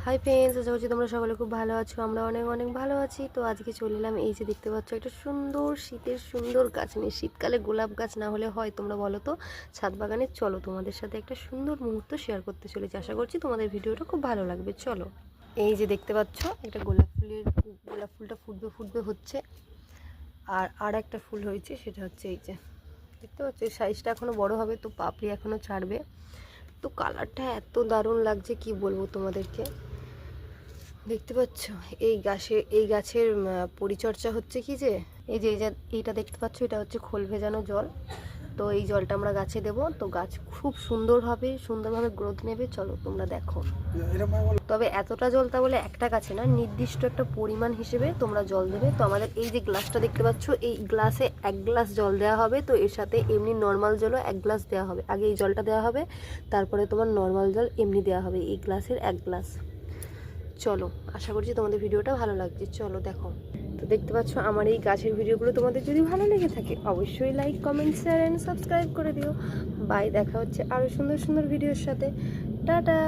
Hi friends, আশা করছি তোমরা সকলে খুব ভালো আছো। আমরা অনেক অনেক ভালো আছি। তো আজকে চলে এলাম, এই যে দেখতে পাচ্ছ একটা সুন্দর শীতের সুন্দর গাছ নিয়ে। শীতকালে গোলাপ গাছ না হলে হয় তোমরা বলো তো? ছাদ বাগানে চলো, তোমাদের সাথে একটা সুন্দর মুহূর্ত শেয়ার করতে চলেছি। আশা করছি তোমাদের ভিডিওটা খুব ভালো লাগবে। চলো, এই যে দেখতে পাচ্ছ একটা গোলাপ ফুলটা ফুটবে ফুটবে হচ্ছে। আর একটা ফুল হয়েছে, সেটা হচ্ছে এই যে দেখতে পাচ্ছ। সাইজটা এখনও বড় হবে, তো পাপড়ি এখনও ছাড়বে। তো কালারটা এত দারুণ লাগছে, কি বলবো তোমাদেরকে। দেখতে পাচ্ছ এই গাছের পরিচর্যা হচ্ছে কি যে এইটা দেখতে পাচ্ছ, এটা হচ্ছে খোল ভেজানো জল। তো এই জলটা আমরা গাছে দেব, তো গাছ খুব সুন্দরভাবে গ্রোথ নেবে। চলো তোমরা দেখো। তবে এতটা জল তা বলে একটা গাছে না, নির্দিষ্ট একটা পরিমাণ হিসেবে তোমরা জল দেবে। তো আমাদের এই যে গ্লাসটা দেখতে পাচ্ছ, এই গ্লাসে 1 গ্লাস জল দেওয়া হবে। তো এর সাথে এমনি নর্মাল জলও 1 গ্লাস দেওয়া হবে। আগে এই জলটা দেওয়া হবে, তারপরে তোমার নর্মাল জল এমনি দেওয়া হবে, এই গ্লাসের 1 গ্লাস। চলো, আশা করছি তোমাদের ভিডিওটা ভালো লাগছে। চলো দেখো। তো দেখতে পাচ্ছ আমার এই গাছের ভিডিওগুলো তোমাদের যদি ভালো লেগে থাকে, অবশ্যই like, comment, share and subscribe করে দিও। বাই, দেখা হচ্ছে আরও সুন্দর সুন্দর ভিডিওর সাথে। টাটা।